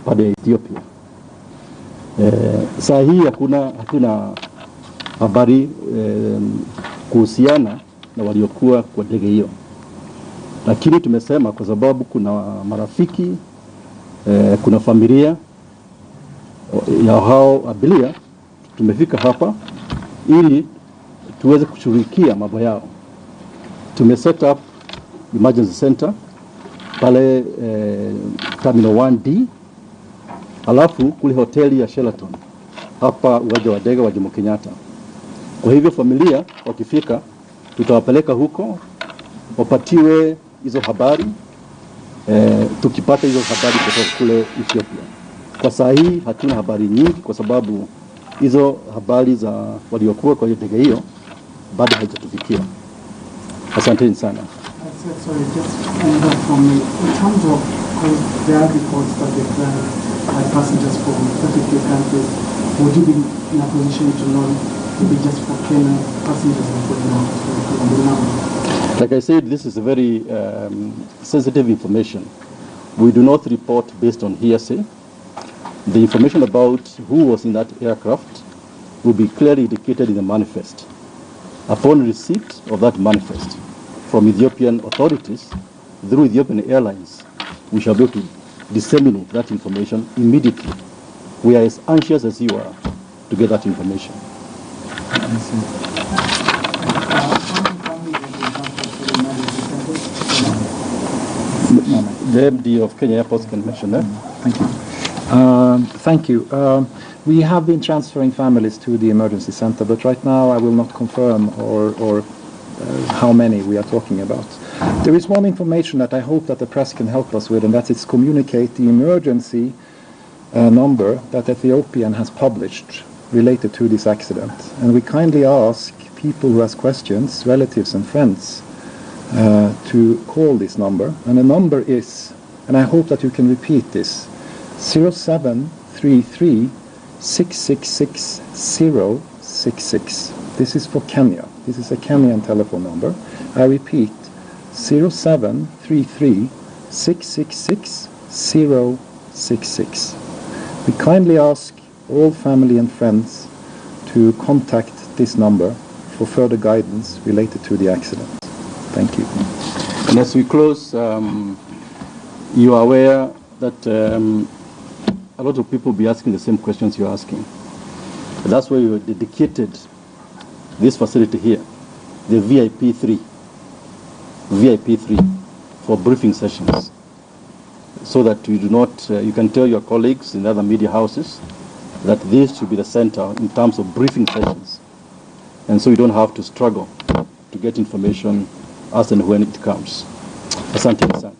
pale Ethiopia. Saa hii hatuna habari kuhusiana na waliokuwa kwa ndege hiyo, lakini tumesema kwa sababu kuna marafiki, kuna familia ya hao abiria, tumefika hapa ili tuweze kushughulikia mambo yao. Tumeset up emergency center pale terminal 1D, alafu kule hoteli ya Sheraton hapa uwanja wa ndege wa Jomo Kenyatta. Kwa hivyo familia wakifika, tutawapeleka huko wapatiwe hizo habari, tukipata hizo habari kutoka kule Ethiopia. Kwa saa hii hatuna habari nyingi kwa sababu hizo habari za waliokuwa kwa ndege hiyo bado haijatufikia. Asanteni sana. Sorry, just another from me. In terms of there are reports that the passengers from 32 countries, would you be in a position to know if it just for Kenya passengers and for the number? Like I said, this is a very sensitive information. We do not report based on hearsay. The information about who was in that aircraft will be clearly indicated in the manifest. Upon receipt of that manifest from Ethiopian authorities through Ethiopian Airlines, we shall be able to disseminate that information immediately. We are as anxious as you are to get that information. The MD of Kenya Airports can mention that. Thank you. Thank you. We have been transferring families to the emergency center, but right now I will not confirm or how many we are talking about. There is one information that I hope that the press can help us with, and that is communicate the emergency number that Ethiopian has published related to this accident. And we kindly ask people who ask questions, relatives and friends, to call this number. And the number is, and I hope that you can repeat this, 0733 666 066. This is for Kenya. This is a Kenyan telephone number. I repeat, 0733 666 066. We kindly ask all family and friends to contact this number for further guidance related to the accident. Thank you. And as we close, you are aware that a lot of people will be asking the same questions you're asking. That's why we dedicated this facility here, the VIP3, for briefing sessions, so that you do not, you can tell your colleagues in other media houses that this should be the center in terms of briefing sessions. And so you don't have to struggle to get information as and when it comes. Asante sana.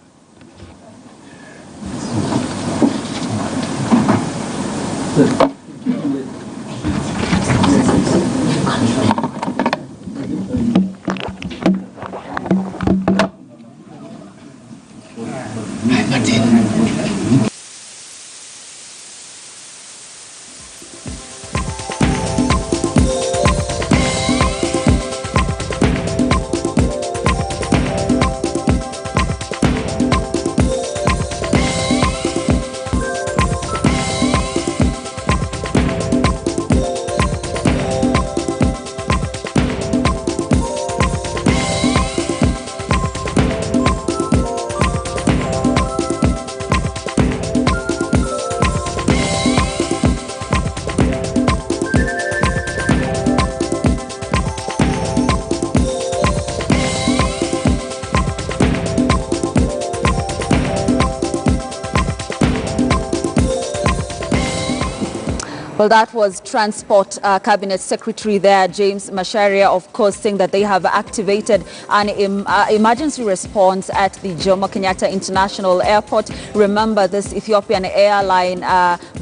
Well, that was Transport Cabinet Secretary there, James Macharia, of course, saying that they have activated an emergency response at the Jomo Kenyatta International Airport. Remember, this Ethiopian Airline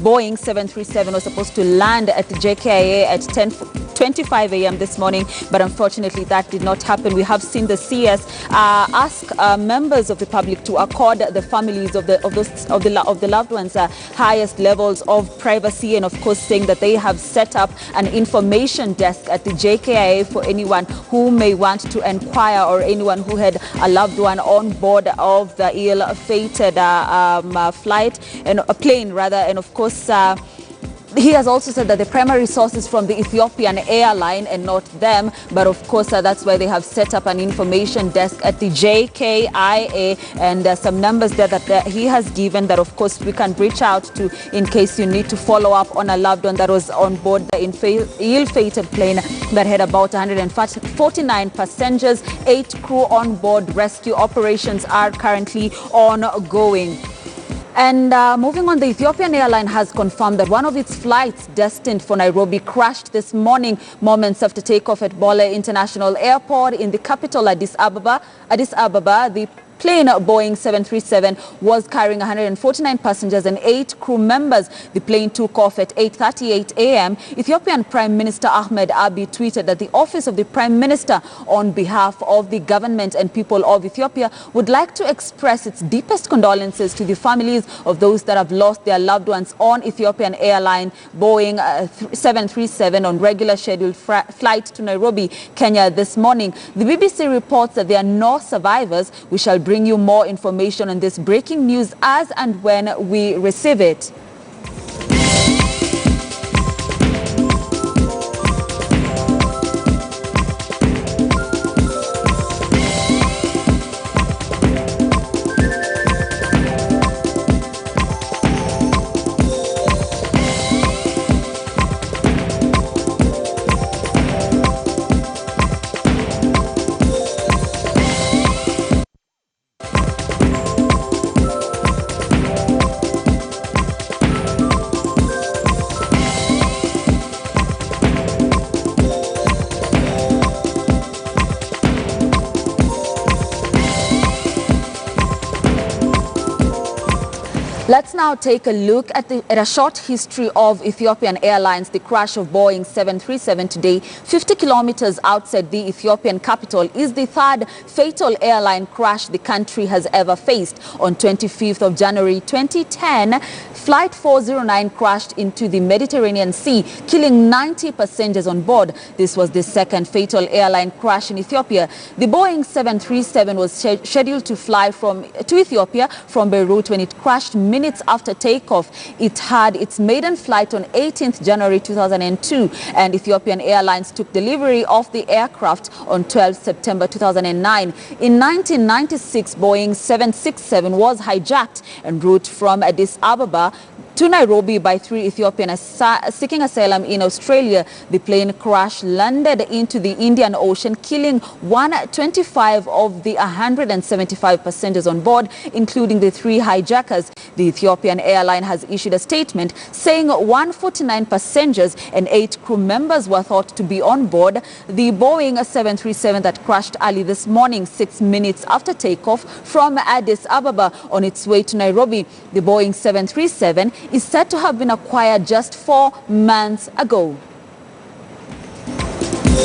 Boeing 737 was supposed to land at the JKIA at 10:25 a.m. this morning, but unfortunately that did not happen. We have seen the CS ask members of the public to accord the families of the loved ones highest levels of privacy, and of course saying that they have set up an information desk at the JKIA for anyone who may want to inquire or anyone who had a loved one on board of the ill-fated flight and a plane rather. And of course, he has also said that the primary source is from the Ethiopian Airline and not them. But of course, that's why they have set up an information desk at the JKIA, and some numbers there that he has given that, of course, we can reach out to in case you need to follow up on a loved one that was on board the ill-fated plane that had about 149 passengers, 8 crew on board. Rescue operations are currently ongoing. And moving on, the Ethiopian Airline has confirmed that one of its flights destined for Nairobi crashed this morning, moments after takeoff at Bole International Airport in the capital, Addis Ababa. The plane, Boeing 737, was carrying 149 passengers and 8 crew members. The plane took off at 8:38 a.m. Ethiopian Prime Minister Ahmed Abiy tweeted that the Office of the Prime Minister, on behalf of the government and people of Ethiopia, would like to express its deepest condolences to the families of those that have lost their loved ones on Ethiopian Airline Boeing 737 on regular scheduled flight to Nairobi, Kenya this morning. The BBC reports that there are no survivors. We shall bring you more information on this breaking news as and when we receive it. Let's now take a look at a short history of Ethiopian Airlines. The crash of Boeing 737 today, 50 kilometers outside the Ethiopian capital, is the third fatal airline crash the country has ever faced. On 25th of January 2010, Flight 409 crashed into the Mediterranean Sea, killing 90 passengers on board. This was the second fatal airline crash in Ethiopia. The Boeing 737 was scheduled to fly to Ethiopia from Beirut when it crashed minutes after takeoff. It had its maiden flight on 18th January 2002, and Ethiopian Airlines took delivery of the aircraft on 12 September 2009. In 1996, Boeing 767 was hijacked en route from Addis Ababa to Nairobi by 3 Ethiopians seeking asylum in Australia. The plane crash landed into the Indian Ocean, killing 125 of the 175 passengers on board, including the 3 hijackers. The Ethiopian airline has issued a statement saying 149 passengers and 8 crew members were thought to be on board the Boeing 737 that crashed early this morning, 6 minutes after takeoff from Addis Ababa on its way to Nairobi. The Boeing 737 is said to have been acquired just 4 months ago.